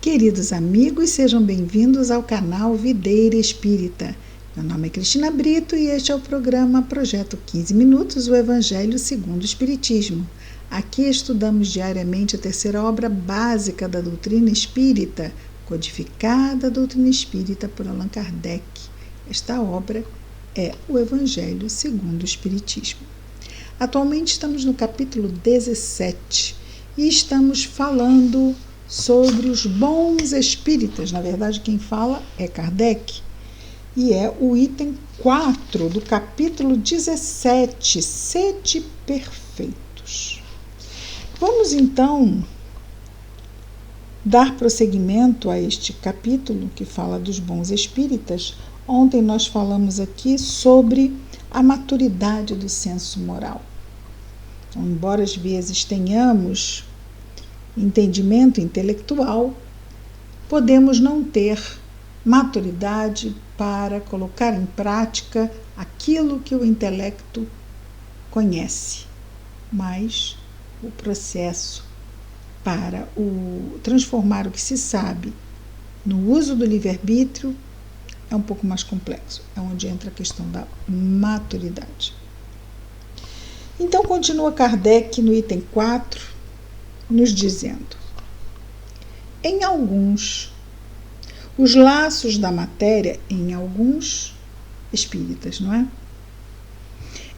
Queridos amigos, sejam bem-vindos ao canal Videira Espírita. Meu nome é Cristina Brito e este é o programa Projeto 15 Minutos, o Evangelho segundo o Espiritismo. Aqui estudamos diariamente a terceira obra básica da doutrina espírita, codificada a doutrina espírita por Allan Kardec. Esta obra é o Evangelho segundo o Espiritismo. Atualmente estamos no capítulo 17 e estamos falando sobre os bons espíritas. Na verdade, quem fala é Kardec, e é o item 4 do capítulo 17, Sede Perfeitos. Vamos então dar prosseguimento a este capítulo que fala dos bons espíritas. Ontem nós falamos aqui sobre a maturidade do senso moral. Então, embora às vezes tenhamos entendimento intelectual, podemos não ter maturidade para colocar em prática aquilo que o intelecto conhece, mas o processo para transformar o que se sabe no uso do livre-arbítrio é um pouco mais complexo, é onde entra a questão da maturidade. Então, continua Kardec no item 4, nos dizendo: em alguns, os laços da matéria, em alguns espíritas, não é?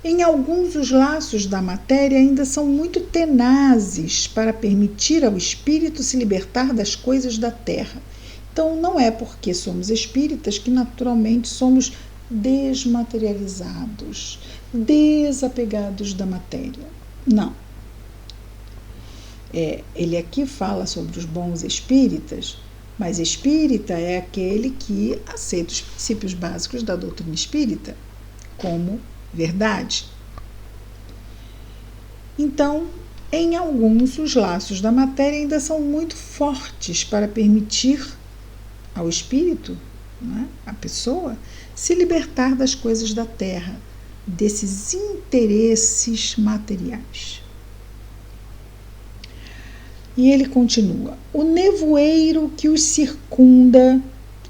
Em alguns, os laços da matéria ainda são muito tenazes para permitir ao espírito se libertar das coisas da terra. Então, não é porque somos espíritas que naturalmente somos desmaterializados, desapegados da matéria. Não. Ele aqui fala sobre os bons espíritas, mas espírita é aquele que aceita os princípios básicos da doutrina espírita como verdade. Então, em alguns, os laços da matéria ainda são muito fortes para permitir ao espírito, não é? A pessoa, se libertar das coisas da terra, desses interesses materiais. E ele continua: o nevoeiro que os circunda,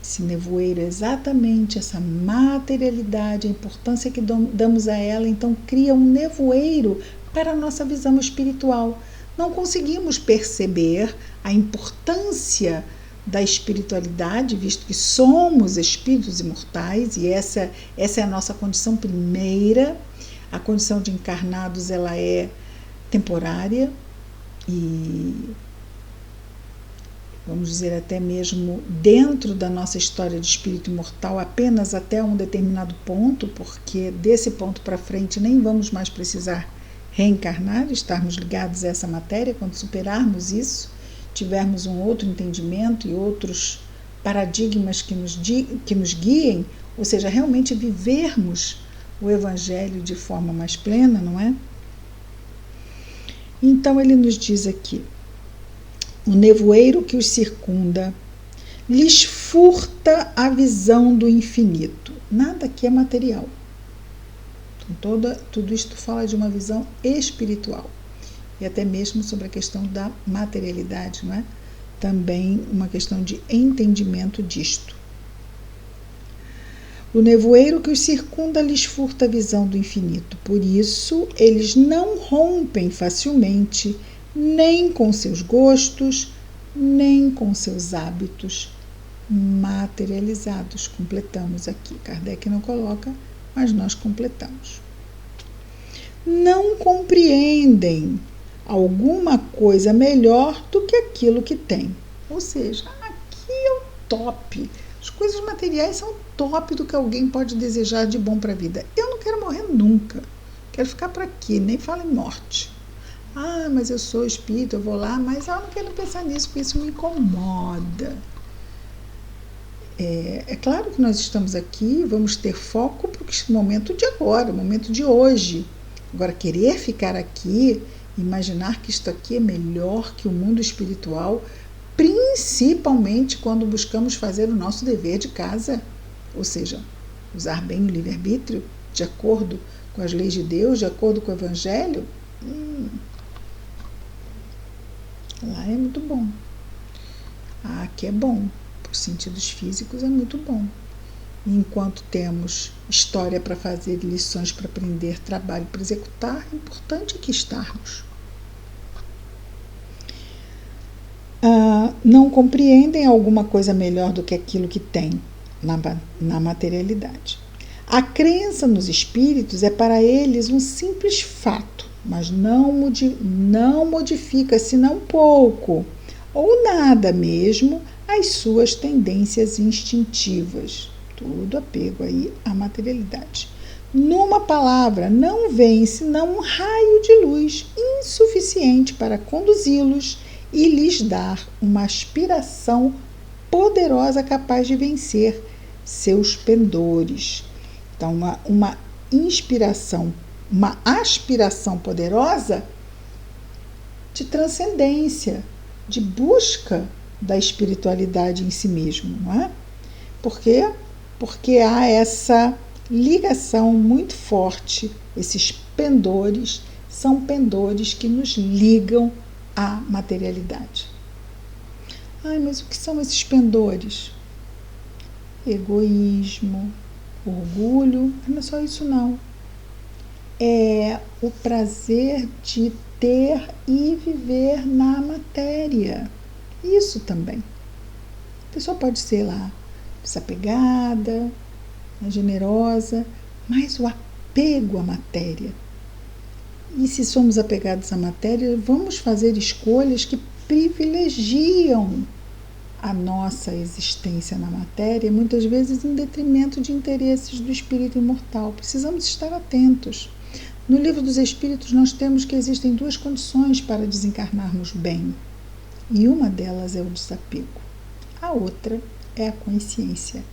esse nevoeiro é exatamente essa materialidade, a importância que damos a ela, então cria um nevoeiro para a nossa visão espiritual. Não conseguimos perceber a importância da espiritualidade, visto que somos espíritos imortais, e essa é a nossa condição primeira. A condição de encarnados, ela é temporária, e vamos dizer até mesmo dentro da nossa história de espírito imortal apenas até um determinado ponto, porque desse ponto para frente nem vamos mais precisar reencarnar, estarmos ligados a essa matéria. Quando superarmos isso, tivermos um outro entendimento e outros paradigmas que nos guiem, ou seja, realmente vivermos o Evangelho de forma mais plena, não é? Então ele nos diz aqui: o nevoeiro que os circunda lhes furta a visão do infinito. Nada aqui é material. Então, tudo isto fala de uma visão espiritual. E até mesmo sobre a questão da materialidade, não é? Também uma questão de entendimento disto. O nevoeiro que os circunda lhes furta a visão do infinito. Por isso, eles não rompem facilmente, nem com seus gostos, nem com seus hábitos materializados. Completamos aqui. Kardec não coloca, mas nós completamos. Não compreendem alguma coisa melhor do que aquilo que tem. Ou seja, aqui é o top. As coisas materiais são o top do que alguém pode desejar de bom para a vida. Eu não quero morrer nunca. Quero ficar por aqui, nem falo em morte. Ah, mas eu sou espírita, eu vou lá, mas eu não quero pensar nisso, porque isso me incomoda. É claro que nós estamos aqui, vamos ter foco para o momento de agora, o momento de hoje. Agora, querer ficar aqui, imaginar que isto aqui é melhor que o mundo espiritual, principalmente quando buscamos fazer o nosso dever de casa, ou seja, usar bem o livre-arbítrio, de acordo com as leis de Deus, de acordo com o Evangelho, lá é muito bom. Que é bom. Para os sentidos físicos é muito bom. Enquanto temos história para fazer, lições para aprender, trabalho para executar, é importante aqui estarmos. Não compreendem alguma coisa melhor do que aquilo que tem na materialidade. A crença nos espíritos é para eles um simples fato, mas não modifica, senão pouco, ou nada mesmo, as suas tendências instintivas. Tudo apego aí à materialidade. Numa palavra, não vem senão um raio de luz insuficiente para conduzi-los e lhes dar uma aspiração poderosa capaz de vencer seus pendores. Então, uma inspiração, uma aspiração poderosa de transcendência, de busca da espiritualidade em si mesmo, não é? Por quê? Porque há essa ligação muito forte, esses pendores são pendores que nos ligam à materialidade. Mas o que são esses pendores? Egoísmo, orgulho, não é só isso não. É o prazer de ter e viver na matéria. Isso também. A pessoa pode ser lá desapegada, generosa, mas o apego à matéria. E se somos apegados à matéria, vamos fazer escolhas que privilegiam a nossa existência na matéria, muitas vezes em detrimento de interesses do espírito imortal. Precisamos estar atentos. No Livro dos Espíritos, nós temos que existem duas condições para desencarnarmos bem, e uma delas é o desapego. A outra é a consciência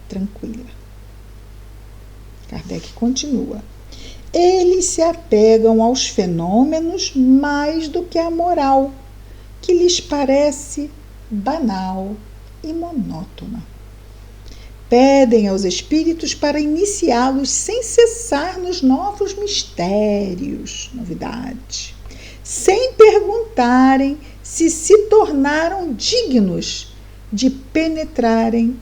tranquila. Kardec continua. Eles se apegam aos fenômenos mais do que à moral, que lhes parece banal e monótona. Pedem aos espíritos para iniciá-los sem cessar nos novos mistérios, novidades, sem perguntarem se tornaram dignos de penetrarem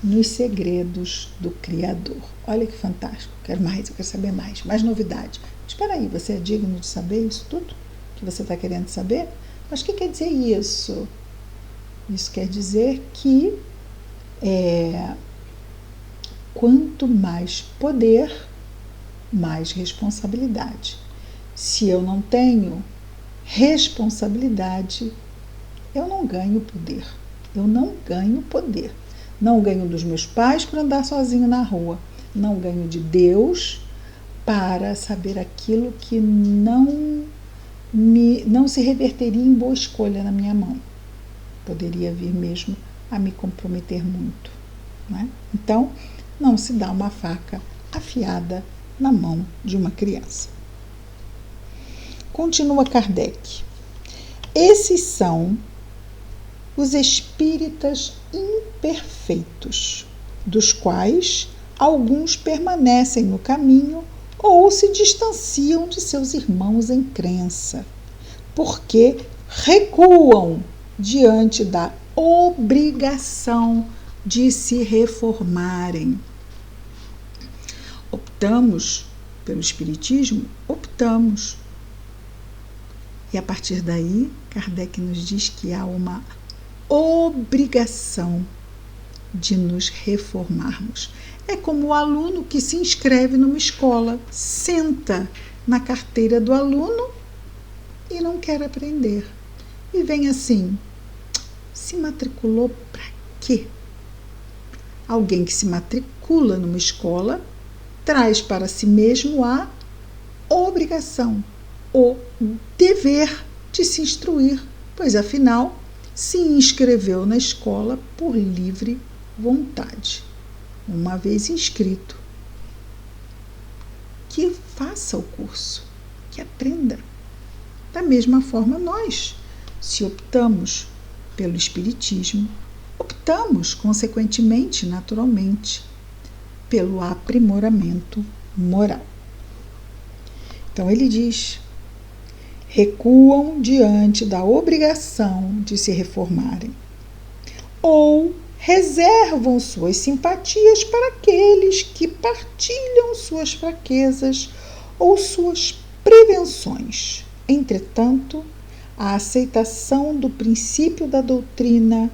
nos segredos do Criador. Olha que fantástico, quero mais, eu quero saber mais novidade. Mas espera aí, você é digno de saber isso tudo que você está querendo saber? Mas o que quer dizer isso? Isso quer dizer que quanto mais poder, mais responsabilidade. Se eu não tenho responsabilidade, eu não ganho poder. Eu não ganho poder. Não ganho dos meus pais por andar sozinho na rua. Não ganho de Deus para saber aquilo que não se reverteria em boa escolha na minha mão. Poderia vir mesmo a me comprometer muito. Né? Então, não se dá uma faca afiada na mão de uma criança. Continua Kardec. Esses são os espíritas imperfeitos, dos quais alguns permanecem no caminho ou se distanciam de seus irmãos em crença, porque recuam diante da obrigação de se reformarem. Optamos pelo Espiritismo? Optamos. E a partir daí, Kardec nos diz que há uma obrigação de nos reformarmos. É como o aluno que se inscreve numa escola, senta na carteira do aluno e não quer aprender. E vem assim, se matriculou para quê? Alguém que se matricula numa escola traz para si mesmo a obrigação, o dever de se instruir, pois afinal se inscreveu na escola por livre vontade. Uma vez inscrito, que faça o curso, que aprenda. Da mesma forma, nós, se optamos pelo Espiritismo, optamos, consequentemente, naturalmente, pelo aprimoramento moral. Então, ele diz: recuam diante da obrigação de se reformarem. ou reservam suas simpatias para aqueles que partilham suas fraquezas ou suas prevenções. Entretanto, a aceitação do princípio da doutrina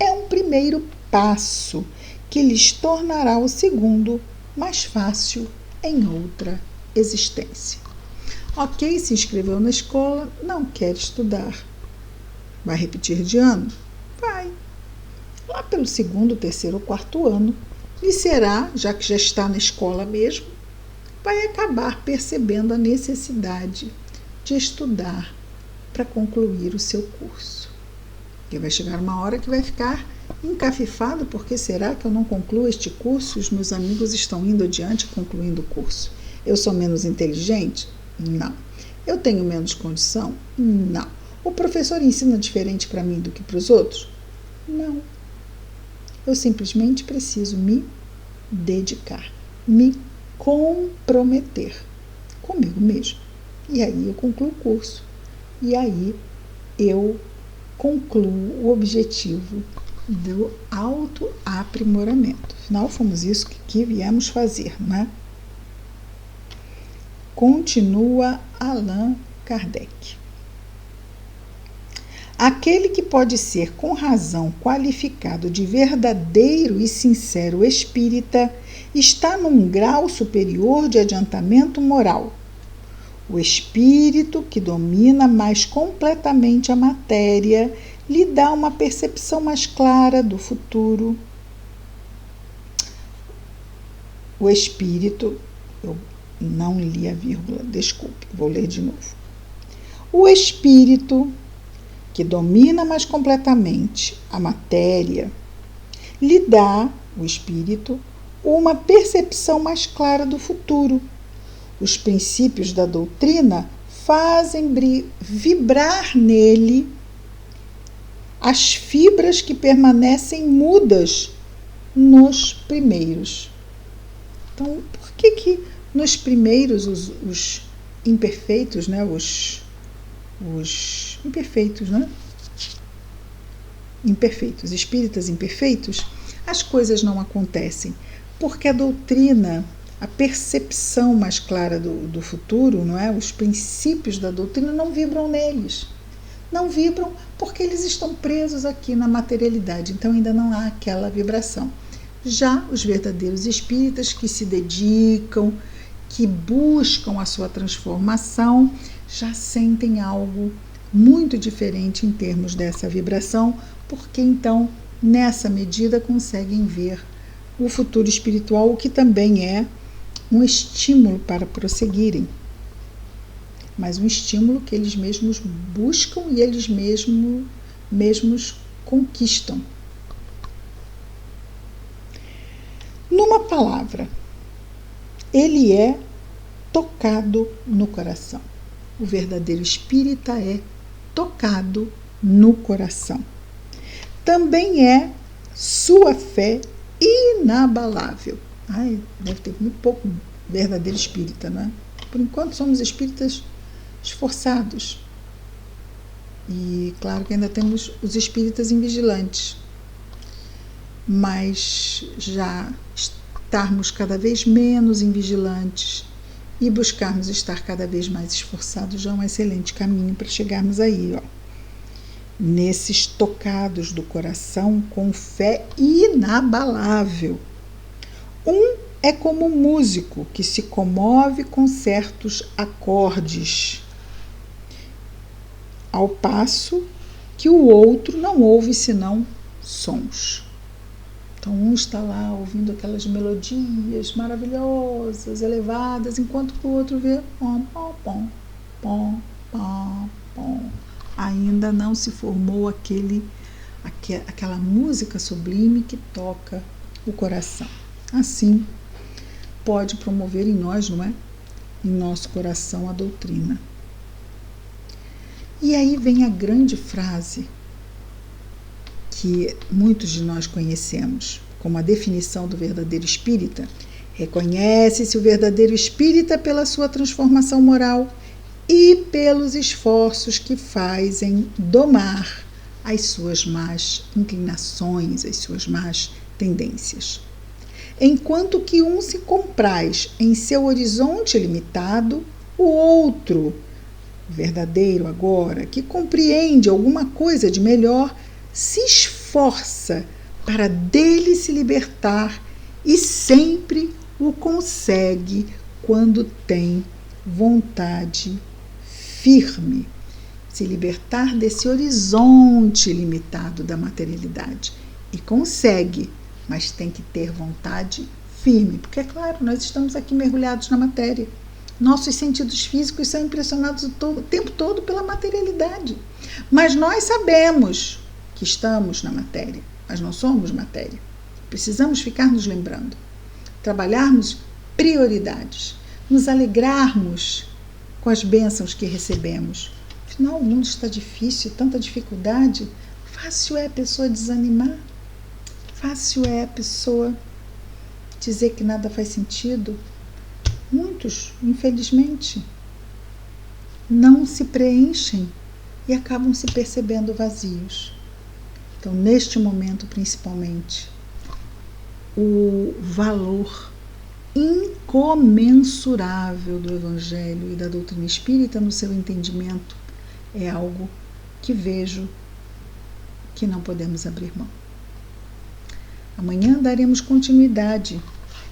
é um primeiro passo que lhes tornará o segundo mais fácil em outra existência. Ok, se inscreveu na escola, não quer estudar. Vai repetir de ano? Vai. Lá pelo segundo, terceiro ou quarto ano, lhe será, já que já está na escola mesmo, vai acabar percebendo a necessidade de estudar para concluir o seu curso. Porque vai chegar uma hora que vai ficar encafifado, porque será que eu não concluo este curso? Os meus amigos estão indo adiante concluindo o curso. Eu sou menos inteligente? Não. Eu tenho menos condição? Não. O professor ensina diferente para mim do que para os outros? Não. Eu simplesmente preciso me dedicar, me comprometer comigo mesmo. E aí eu concluo o curso. E aí eu concluo o objetivo do autoaprimoramento. Afinal, fomos isso que viemos fazer, não é? Continua Allan Kardec. Aquele que pode ser com razão qualificado de verdadeiro e sincero espírita está num grau superior de adiantamento moral. O espírito que domina mais completamente a matéria lhe dá uma percepção mais clara do futuro. O espírito, eu não li a vírgula, desculpe, vou ler de novo. O espírito que domina mais completamente a matéria lhe dá, o espírito, uma percepção mais clara do futuro. Os princípios da doutrina fazem vibrar nele as fibras que permanecem mudas nos primeiros. Então, por que nos primeiros os imperfeitos, né, os imperfeitos, né? Imperfeitos, espíritas imperfeitos, as coisas não acontecem? Porque a doutrina, a percepção mais clara do futuro, não é? Os princípios da doutrina não vibram neles. Não vibram porque eles estão presos aqui na materialidade, então ainda não há aquela vibração. Já os verdadeiros espíritas que se dedicam, que buscam a sua transformação, já sentem algo muito diferente em termos dessa vibração, porque então, nessa medida, conseguem ver o futuro espiritual, o que também é um estímulo para prosseguirem, mas um estímulo que eles mesmos buscam e eles mesmos conquistam. Numa palavra, ele é tocado no coração. O verdadeiro espírita é tocado no coração. Também é sua fé inabalável. Deve ter muito pouco verdadeiro espírita, não é? Por enquanto somos espíritas esforçados. E claro que ainda temos os espíritas invigilantes. Mas já estarmos cada vez menos invigilantes e buscarmos estar cada vez mais esforçados já é um excelente caminho para chegarmos aí, ó. Nesses tocados do coração com fé inabalável. Um é como um músico que se comove com certos acordes, ao passo que o outro não ouve senão sons. Então, um está lá ouvindo aquelas melodias maravilhosas, elevadas, enquanto que o outro vê pom, pom, pom, pom, pom, pom. Ainda não se formou aquela música sublime que toca o coração. Assim, pode promover em nós, não é? Em nosso coração a doutrina. E aí vem a grande frase que muitos de nós conhecemos como a definição do verdadeiro espírita. Reconhece-se o verdadeiro espírita pela sua transformação moral e pelos esforços que faz em domar as suas más inclinações, as suas más tendências. Enquanto que um se compraz em seu horizonte limitado, o outro, verdadeiro agora, que compreende alguma coisa de melhor, se esforça para dele se libertar e sempre o consegue quando tem vontade firme. Se libertar desse horizonte limitado da materialidade. E consegue, mas tem que ter vontade firme. Porque, é claro, nós estamos aqui mergulhados na matéria. Nossos sentidos físicos são impressionados o tempo todo pela materialidade. Mas nós sabemos que estamos na matéria, mas não somos matéria. Precisamos ficar nos lembrando. Trabalharmos prioridades. Nos alegrarmos com as bênçãos que recebemos. Afinal, o mundo está difícil, tanta dificuldade. Fácil é a pessoa desanimar. Fácil é a pessoa dizer que nada faz sentido. Muitos, infelizmente, não se preenchem e acabam se percebendo vazios. Então, neste momento, principalmente, o valor incomensurável do Evangelho e da doutrina espírita no seu entendimento é algo que vejo que não podemos abrir mão. Amanhã daremos continuidade,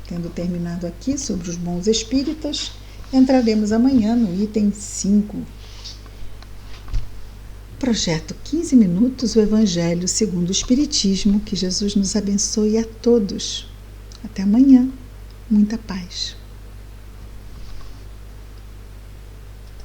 tendo terminado aqui sobre os bons espíritas, entraremos amanhã no item 5. Projeto 15 minutos, o Evangelho segundo o Espiritismo. Que Jesus nos abençoe a todos. Até amanhã. Muita paz.